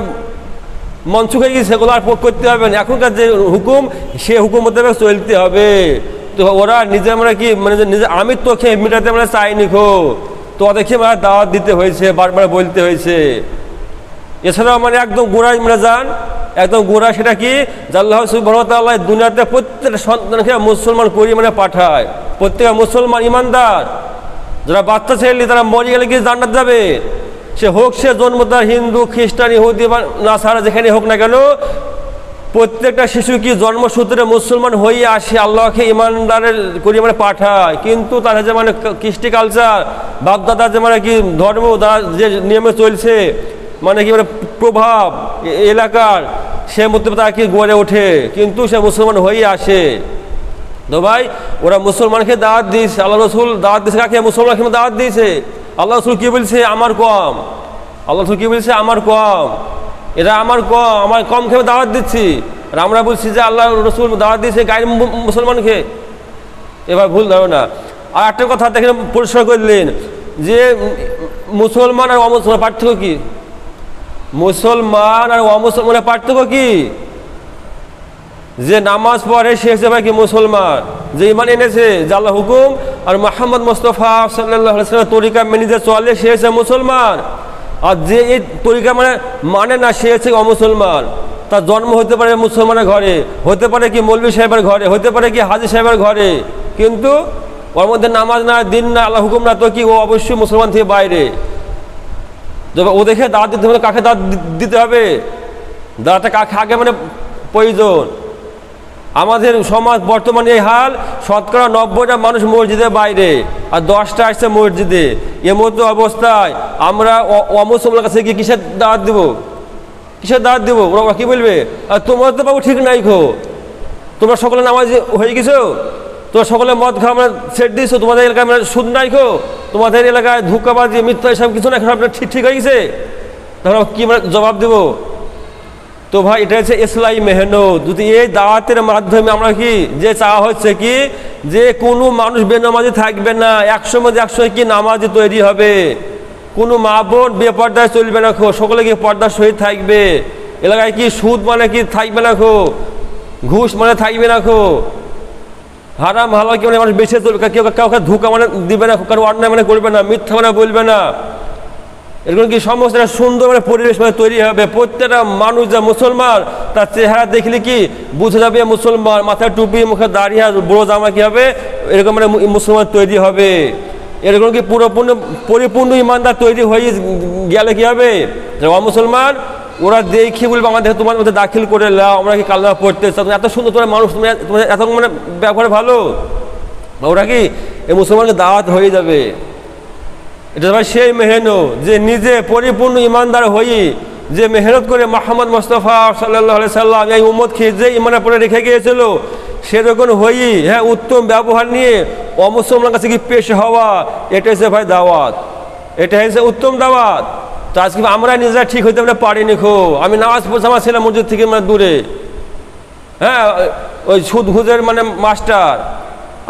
মনসুখ হয়ে গেছে, সেগুলো আর করতে হবে না। এখনকার যে হুকুম, সে হুকুম মোতাবেক চলতে হবে। তো ওরা নিজে মানে কি মানে নিজে আমিত্ব খেয়ে মেটাতে মানে চাইনি খো, তো ওদেরকে মানে দাওয়াত দিতে হয়েছে, বারবার বলতে হয়েছে। এছাড়াও মানে একদম গোড়ায় মানে যান, একদম গোড়া, সেটা কি আল্লাহ সুবহানাহু ওয়া তাআলা দুনিয়াতে প্রত্যেকটা সন্তানকে মুসলমান করিয়ে মানে পাঠায়। প্রত্যেকটা মুসলমান ইমানদার যারা বাচ্চা ছেলে, তারা মরে গেলে কি জান্নাত যাবে। সে হোক সে জন্মদার হিন্দু, খ্রিস্টান, ইহুদি বা নাসারা, যেখানে হোক না কেন, প্রত্যেকটা শিশু কি জন্মসূত্রে মুসলমান হয়ে আসে, আল্লাহকে ইমানদারের করিয়ে মানে পাঠায়। কিন্তু তারা যে মানে কৃষ্টি কালচার, বাপদাদার যে মানে কি ধর্ম, তারা যে নিয়মে চলছে, মানে কি মানে প্রভাব এলাকার, সে মধ্যে তারা কি গড়ে ওঠে, কিন্তু সে মুসলমান হয়ে আসে। তো ভাই ওরা মুসলমানকে দাওয়াত দিয়েছে, আল্লাহ রসুল দাওয়াত দিয়েছে কাকে? মুসলমানকে দাওয়াত দিয়েছে। আল্লাহ রসুল কি বলছে? আমার কম। আল্লাহ রসুল কি বলছে? আমার কম, এরা আমার কম, আমার কম খেয়ে দাওয়াত দিচ্ছি। আর আমরা বলছি যে আল্লাহ রসুল দাওয়াত দিয়েছে গায়ের মুসলমানকে, এবার ভুল ধারণা। আর একটা কথা দেখেন পরিষ্কার করলেন যে মুসলমান আর অমুসলমান পার্থক্য কি? মুসলমান আর অমুসলমানের পার্থক্য কি? যে নামাজ পড়ে সে হিসেবে কি মুসলমান, যে ইমান এনেছে যে আল্লাহ হুকুম আর মুহাম্মদ মুস্তাফা সাল্লাল্লাহু আলাইহি ওয়াসাল্লামের তরিকা মেনে যে চলে সে হচ্ছে মুসলমান। আর যে এই তরিকা মানে না সে হচ্ছে অমুসলমান। তার জন্ম হতে পারে মুসলমানের ঘরে, হতে পারে কি মৌলভী সাহেবের ঘরে, হতে পারে কি হাজী সাহেবের ঘরে, কিন্তু ওর মধ্যে নামাজ না, দিন না, আল্লাহ হুকুম না, তো কি ও অবশ্যই মুসলমান থেকে বাইরে। ও দেখে দাঁত দিতে হবে, কাকে দাঁত দিতে হবে? দাঁতটা কাকে আগে প্রয়োজন। আমাদের সমাজ বর্তমানে এই হাল, শতকরা 90টা মানুষ মসজিদের বাইরে আর 10টা আসছে মসজিদে। এর মতো অবস্থায় আমরা অমুসলমানের কাছে গিয়ে কিসের দাঁত দেবো? কিসের দাঁত দেবো? ওরা কি বলবে? আর তোমার তো বাবু ঠিক নাই খো, তোমরা সকলে নামাজ হয়ে গেছো, তোমরা সকলে মদ খাওয়া সেট দিয়েছো, তোমাদের এলাকায় সুদ নাই খো, তোমাদের এলাকায় ধোঁকাবাজি মিথ্যা এসব কিছু না, এখন আপনার ঠিক হয়ে গেছে, তখন কি জবাব দেবো? তো ভাই এটা হচ্ছে ইসলামী মেহনত। যদি এই দাওয়াতের মাধ্যমে আমরা কি যে চাওয়া হচ্ছে কি যে কোনো মানুষ বেনামাজি থাকবে না, 100 মধ্যে 100 কি নামাজি তৈরি হবে, কোনো মা বোন বেপর্দায় চলবে না খো, সকলে কি পর্দার সহিত থাকবে, এলাকায় কি সুদ কি থাকবে না খো, ঘুষ থাকবে না খো, হারাম হালাল কি মানুষ বেছে চলবে, কেউ কাউকে ধোঁকা দিবে না, কারো অন্যায় করবে না, মিথ্যা বলবে না, এরকম কি সমস্ত সুন্দর পরিবেশ তৈরি হবে। প্রত্যেকটা মানুষ যা মুসলমান তার চেহারা দেখলে কি বুঝে যাবে মুসলমান, মাথায় টুপি, মুখে দাঁড়িয়ে বড় জামা কি হবে, এরকম মুসলমান তৈরি হবে। এরকম কি পরিপূর্ণ ইমানদার তৈরি হয়ে গেলে কি হবে? অমুসলমান ওরা দেখে বলবে আমাদের তোমার মধ্যে দাখিল করে নাও, আমরা কি কালমা পড়তে চাও, এত সুন্দর তোমার মানুষ, তোমার এত ব্যবহার ভালো, ওরা কি এই মুসলমানকে দাওয়াত হয়ে যাবে। এটা ভাই সেই মেহনত যে নিজে পরিপূর্ণ ইমানদার হয়ে যে মেহনত করে মুহাম্মদ মুস্তাফা সাল্লাল্লাহু আলাইহি সাল্লাম এই উম্মতকে যে ইমানের পরে রেখে গিয়েছিল, সেরকম হয়ে হ্যাঁ উত্তম ব্যবহার নিয়ে অমুসলমানের কাছে কি পেশ হওয়া, এটা হচ্ছে ভাই দাওয়াত, এটা হচ্ছে উত্তম দাওয়াত। তো আজকে আমরা নিজেরা ঠিক হইতে পারিনি খো। আমি নামাজ পড়ছি, আমার ছেলে মসজিদ থেকে দূরে, হ্যাঁ ওই সুদ ঘুষের মাস্টার,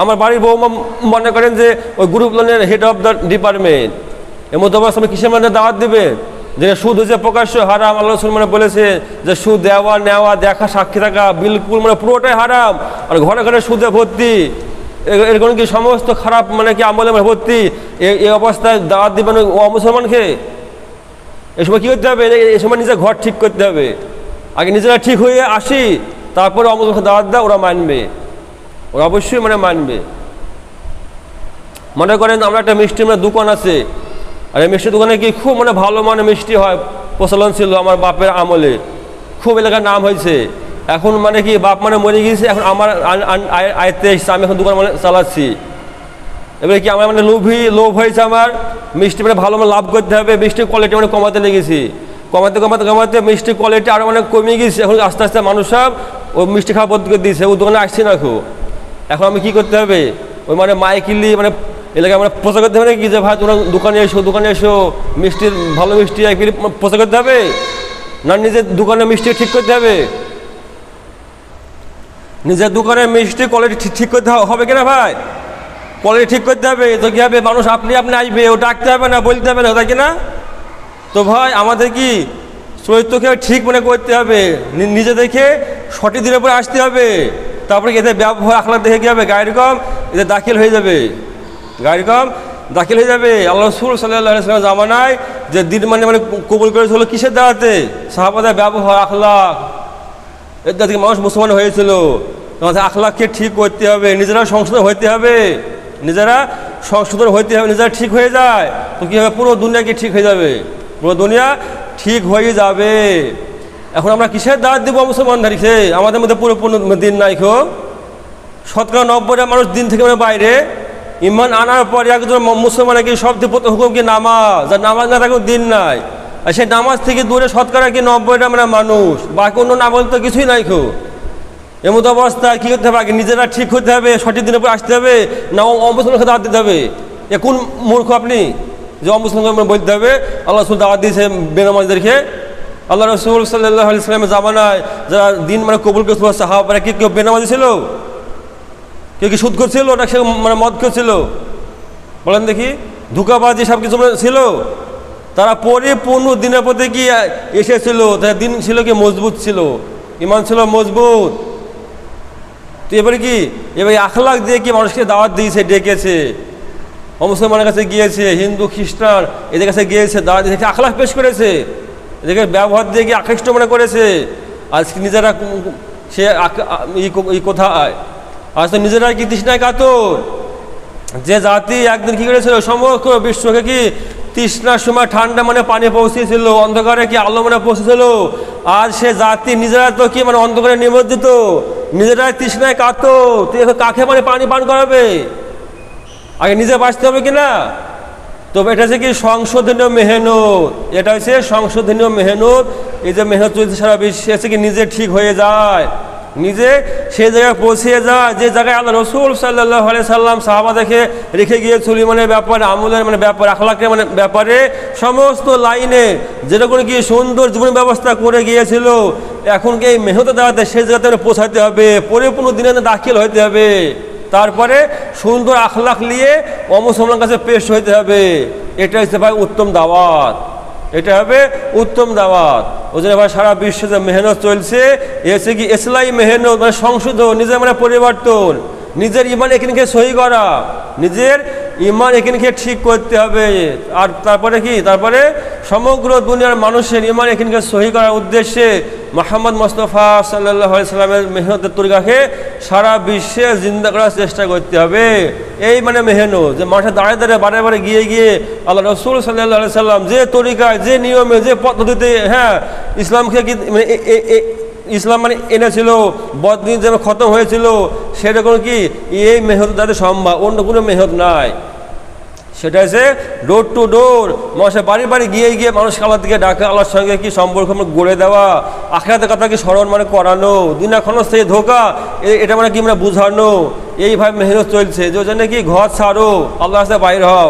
আমার বাড়ির বৌমা মনে করেন যে ওই গ্রুপ লোনের হেড অফ দ্য ডিপার্টমেন্ট, এর মধ্যে অবস্থা কিসের দাওয়াত দেবে? যে সুদ হচ্ছে প্রকাশ্য হারাম, আল্লাহ রাসূল বলেছে যে সুদ দেওয়া নেওয়া দেখা সাক্ষী থাকা বিলকুল পুরোটাই হারাম, আর ঘরে ঘরে সুদে ভর্তি, এরকম কি সমস্ত খারাপ কি আমলে ভর্তি, এই অবস্থায় দাওয়াত দিবেন ও মুসলমানকে? এই সময় কী করতে হবে? এই সময় নিজের ঘর ঠিক করতে হবে, আগে নিজেরা ঠিক হয়ে আসি, তারপরে অমুসলমানকে দাওয়াত দেয়, ওরা মানবে, ওরা অবশ্যই মানবে। মনে করেন আমরা একটা মিষ্টির দোকান আছে, আর এই মিষ্টির দোকানে কি খুব ভালো মিষ্টি হয়, প্রচলন ছিল আমার বাপের আমলে, খুব এলাকার নাম হয়েছে। এখন কি বাপ মরে গিয়েছে, এখন আমার আয়ত্তে এসছে, আমি এখন দোকান চালাচ্ছি। এবারে কি আমার লোভ হয়েছে, আমার মিষ্টি ভালো লাভ করতে হবে, মিষ্টির কোয়ালিটি কমাতে লেগেছি, কমাতে মিষ্টির কোয়ালিটি আরও কমে গেছে। এখন আস্তে আস্তে মানুষ সব ওই মিষ্টি খাওয়া বন্ধ করে দিয়েছে, ও দোকানে আসছে না খুব। এখন আমি কী করতে হবে? ওই মাইকিলি এলাকায় প্রচার করতে হবে নাকি যে ভাই তোমরা দোকানে এসো মিষ্টির ভালো মিষ্টি প্রচার করতে হবে, না নিজের দোকানে মিষ্টি ঠিক করতে হবে? নিজের দোকানে মিষ্টি কোয়ালিটি ঠিক করতে হবে কিনা ভাই? কোয়ালিটি ঠিক করতে হবে, তো কী হবে? মানুষ আপনি আসবে, ও ডাকতে হবে না, বলতে হবে না, তাই কিনা? তো ভাই আমাদের কি চরিত্রকে ঠিক করতে হবে, নিজে দেখে সঠিক দিনের পরে আসতে হবে, তারপরে এদের ব্যবহার আখলাক দেখে কী হবে? গায়ের কম এদের দাখিল হয়ে যাবে, গায়ের কম দাখিল হয়ে যাবে। আল্লাহ রাসূল সাল্লাল্লাহু আলাইহি ওয়াসাল্লাম জামানায় যে দিন কবুল করেছিল কিসের দাওয়াতে? সাহাবাদের ব্যবহার আখলাক, এর থেকে মানুষ মুসলমান হয়েছিল। তোমাদের আখলাককে ঠিক করতে হবে, নিজেরা সংশোধন হইতে হবে, নিজেরা ঠিক হয়ে যায় তো কী হবে? পুরো দুনিয়া কি ঠিক হয়ে যাবে, পুরো দুনিয়া ঠিক হয়ে যাবে। এখন আমরা কিসের দাওয়াত দেবো মুসলমানদেরকে? আমাদের মধ্যে পুরোপূর্ণ দিন নাই খো, শতকরা 90টা মানুষ দিন থেকে বাইরে। ইমান আনার পরে একজন মুসলমানের কি সবচেয়ে প্রথম হুকুম কি নামাজ, আর নামাজ না থাকলেও দিন নাই, আর সেই নামাজ থেকে দূরে শতকরা কি 90টা মানুষ, বাকি অন্য নামাজ তো কিছুই নাই খো। এমন অবস্থায় কী করতে হবে? আগে নিজেরা ঠিক হতে হবে, সঠিক দিনের উপর আসতে হবে, না অমুসলমানকে দাওয়াত দিতে হবে? এ কোন মূর্খ আপনি যে অমুসলমানকে বলতে হবে আল্লাহ রাসূল দাওয়াত দিয়েছে বেনামাজদেরকে? আল্লাহ রসুল সাল্লাল্লাহু আলাইহি ওয়াসাল্লামের জামানায় যারা দিন মানে কবুল করছিল সাহাবারা কি কেউ বেনামাজি ছিল? কেউ কি সুদ করছিল? না সে মানে মদ করছিল? বলেন দেখি। ধোঁকাবাজি সব কিছু ছিল? তারা পরিপূর্ণ দিনের প্রতি কি এসেছিল? তাদের দিন ছিল কি মজবুত ছিল, ইমান ছিল মজবুত। তো এবারে কি এবার আখলাক দিয়ে কি মানুষকে দাওয়াত দিয়েছে, ডেকেছে, মুসলমানের কাছে গিয়েছে, হিন্দু খ্রিস্টান এদের কাছে গিয়েছে, দাওয়াত দিয়েছে, আখলাক পেশ করেছে, এদেরকে ব্যবহার দিয়ে কি আকৃষ্ট মনে করেছে। আজকে নিজেরা সে কোথায়? আজ তো নিজেরাই কি তৃষ্ণায় কাতর। যে জাতি একদিন কি করেছিল, সমগ্র বিশ্বকে কি তৃষ্ণার সময় ঠান্ডা মানে পানি পৌঁছেছিল, অন্ধকারে কি আলো মানে পৌঁছেছিল, আর সে জাতি নিজেরা তো কি মানে অন্ধকারে নিমজ্জিত, নিজেরাই তৃষ্ণায় কাতর। তুই কাকে মানে পানি পান করাবে? আগে নিজে বাঁচতে হবে কিনা? তবে এটা হচ্ছে কি সংশোধনীয় মেহনত, এটা হচ্ছে সংশোধনীয় মেহনত। এই যে মেহনত চলছে সারা বিশ্বে, হচ্ছে কি নিজে ঠিক হয়ে যায়, নিজে সেই জায়গায় পৌঁছে যায় যে জায়গায় আল্লাহ রসুল সাল্লাল্লাহু আলাইহি সাল্লাম সাহাবাদেরকে রেখে গিয়েছিল ইমানের ব্যাপারে, আমলের মানে ব্যাপারে, আখলাকের মানে ব্যাপারে, সমস্ত লাইনে যেটা করে কি সুন্দর জীবন ব্যবস্থা করে গিয়েছিল। এখন কি এই মেহনত দেওয়াতে সেই জায়গাতে পৌঁছাতে হবে, পরিপূর্ণ দিনে দাখিল হইতে হবে, তারপরে সুন্দর আখলাক নিয়ে অমুসলমানের কাছে পেশ হইতে হবে। এটা হচ্ছে ভাই উত্তম দাওয়াত, এটা হবে উত্তম দাওয়াত। ওই জন্য ভাই সারা বিশ্বে যে মেহনত চলছে এসে কি ইসলামী মেহনত মানে সংশোধন, নিজের মানে পরিবর্তন, নিজের ইমান এখানকে সহি করা, নিজের ইমান এখানকে ঠিক করতে হবে। আর তারপরে কি, তারপরে সমগ্র দুনিয়ার মানুষের ইমান এখানকে সহি করার উদ্দেশ্যে মুহাম্মদ মুস্তাফা সাল্লাল্লাহু আলাইহি সাল্লামের মেহনতের তরিকাকে সারা বিশ্বে জিন্দা করার চেষ্টা করতে হবে। এই মানে মেহনত যে মানুষের দাঁড়িয়ে দাঁড়িয়ে বারে বারে গিয়ে গিয়ে আল্লাহ রসুল সাল্লাল্লাহু আলাইহি সাল্লাম যে তরিকায়, যে নিয়মে, যে পদ্ধতিতে ইসলামকে কি মানে ইসলাম মানে এনেছিল, বদদিন যেন খতম হয়েছিল, সেরকম কি এই মেহনত তাদের সম্ভব, অন্য কোনো মেহনত নাই। সেটা হচ্ছে ডোর টু ডোর, মানুষের বাড়ি বাড়ি গিয়ে গিয়ে মানুষকে আল্লাহর দিকে ডাকা, আল্লাহর সঙ্গে কি সম্পর্ক গড়ে দেওয়া, আখিরাতের কথা কি স্মরণ মানে করানো, দুনিয়া খনস থেকে ধোকা এটা মানে কি মানে বুঝানো। এইভাবে মেহনত চলছে। যে জন্য কি ঘর ছাড়ো, আল্লাহর কাছে বাইর হও,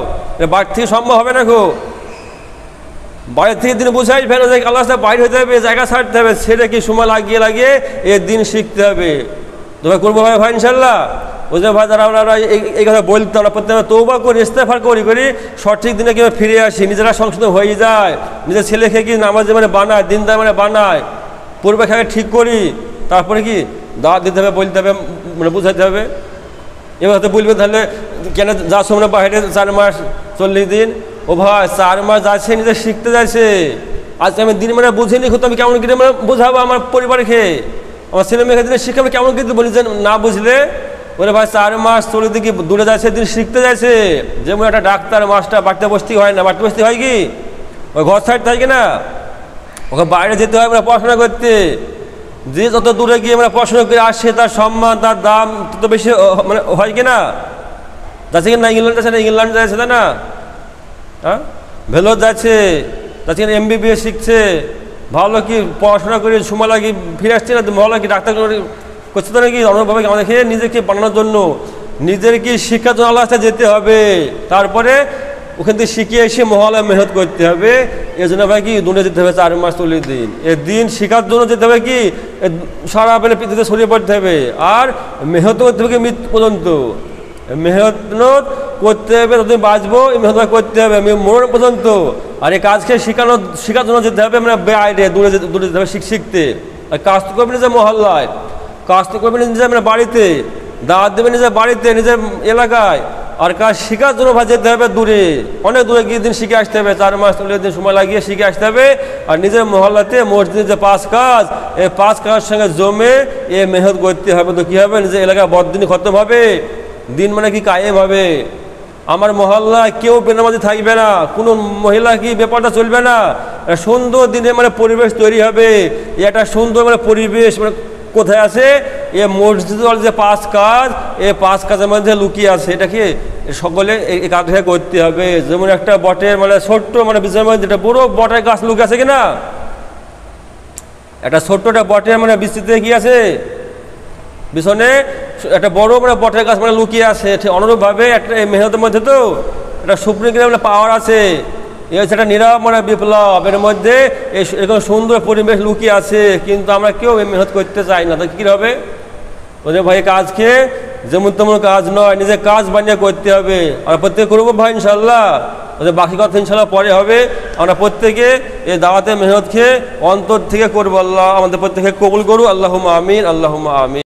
বাড়ি থেকে সম্ভব হবে না গো। বাইরে থেকে দিন বুঝাই ফেলো যে আল্লাহর কাছে বাইর হতে হবে, জায়গা ছাড়তে হবে, সেটা কি সময় লাগিয়ে লাগিয়ে এর দিন শিখতে হবে। তবে করবো ভাই ভাই ইনশাল্লাহ। ওই যে ভাই যারা আমরা এই কথা বলতে, আমরা প্রত্যেকে তওবা করি, ইস্তেগফার করি সঠিক দিনে কীভাবে ফিরে আসি, নিজেরা সংশোধন হয়ে যায়, নিজের ছেলেকে কি নামাজ মানে বানায়, দিনদার মানে বানায়, পূর্বে খেয়ে ঠিক করি, তারপরে কি দাওয়াত দিতে হবে, বলতে হবে, মানে বুঝাতে হবে। এবার হয়তো বলবে তাহলে কেন যাচ্ছ মানে বাইরে 4 মাস 40 দিন? ও ভাই 4 মাস যাচ্ছে, নিজে শিখতে যাচ্ছে। আজকে আমি দিন মানে বুঝিনি, হতো আমি কেমন করে মানে বোঝাবো আমার পরিবারকে, আমার ছেলে মেয়েকে দিনে শিখাবে কেমন কিন্তু বলি যে না বুঝলে। বলে ভাই 4 মাস 40 দিন কি দূরে যাচ্ছে, দিন শিখতে যাচ্ছে। যেমন একটা ডাক্তার মাস্টার বাড়িতে বসতে হয় না, বাড়িতে বসতে হয় কি, ওই ঘর সাইড থাকে না, ওকে বাইরে যেতে হয় মানে পড়াশোনা করতে। যে যত দূরে গিয়ে মানে পড়াশোনা করে আসছে তার সম্মান, তার দাম তত বেশি মানে হয় কি না? যাচ্ছে কি না, ইংল্যান্ড যাচ্ছে না, ইংল্যান্ড যাচ্ছে তাই না, হ্যাঁ ভেলোর যাচ্ছে, যাচ্ছে কিনা MBBS শিখছে, ভালো কি পড়াশোনা করে সময় লাগে ফিরে আসছে না, ভালো কি ডাক্তার করছে তো নাকি অন্যভাবে আমাদেরকে নিজেকে বানানোর জন্য, নিজের কি শিক্ষার জন্য আল্লাহ যেতে হবে, তারপরে ওখান থেকে শিখে এসে মহলায় মেহনত করতে হবে। এই জন্য ভাই কি দুনিয়া যেতে হবে 4 মাস 40 দিন, এ দিন শিখার জন্য যেতে হবে কি সারা বেলা পৃথিবীতে ছড়িয়ে পড়তে হবে। আর মেহনত করতে হবে কি মৃত্যু পর্যন্ত, মেহনত করতে হবে, ততদিন বাঁচবো, এই মেহনত করতে হবে মরণ পর্যন্ত। আর এই কাজকে শেখার জন্য যেতে হবে মানে বাইরে দূরে যেতে হবে শিখতে। আর কাজ তো করবে নিজের মহল্লায়, কাজ তো করবে নিজের মানে বাড়িতে, দাওয়াত দেবে নিজের বাড়িতে, নিজের এলাকায়। আর কাজ শেখার জন্য ভাই যেতে হবে দূরে, অনেক দূরে গিয়ে দিন শিখে আসতে হবে, 4 মাস 40 দিন সময় লাগিয়ে শিখে আসতে হবে। আর নিজের মহল্লাতে মসজিদে যে 5 কাজ, এই 5 কাজের সঙ্গে জমে এ মেহনত করতে হবে। তো কী হবে, নিজের এলাকায় বদদিন খতম হবে, দিন মানে কি কায়েম হবে। আমার মহল্লায় কেউ বেনামাজি থাকবে না, কোনো মহিলা কি ব্যাপারটা চলবে না, সুন্দর দিনে মানে পরিবেশ তৈরি হবে। একটা সুন্দর মানে পরিবেশ মানে কোথায় আছে, এ মসজিদের যে 5 কাজ, এই 5 কাজের মধ্যে লুকিয়ে আছে। এটাকে সকলে এই কাজটা করতে হবে। যেমন একটা বটের মানে ছোট্ট মানে বিছানার মধ্যে যেটা বড় বটের গাছ লুকিয়ে আছে কিনা, একটা ছোট্টটা বটের মানে বিস্তৃতিতে কি আছে, পিছনে একটা বড় মানে বটের গাছ মানে লুকিয়ে আছে। ঠিক অনুরূপভাবে একটা এই মেহনতের মধ্যে তো একটা সুপ্রিম মানে পাওয়ার আছে। এ হচ্ছে একটা নিরাময় বিপ্লব। এর মধ্যে এরকম সুন্দর পরিবেশ লুকিয়ে আছে, কিন্তু আমরা কেউ মেহনত করতে চাই না। তো কী হবে? ওদের ভাই কাজকে যেমন তেমন কাজ নয়, নিজের কাজ বানিয়ে করতে হবে। আমরা প্রত্যেকে করবো ভাই ইনশাল্লাহ। ওদের বাকি কথা ইনশাল্লাহ পরে হবে। আমরা প্রত্যেকে এই দাওয়াতে মেহনত খেয়ে অন্তর থেকে করবো। আল্লাহ আমাদের প্রত্যেকে কবুল করুন। আল্লাহুম্মা আমিন, আল্লাহুম্মা আমিন।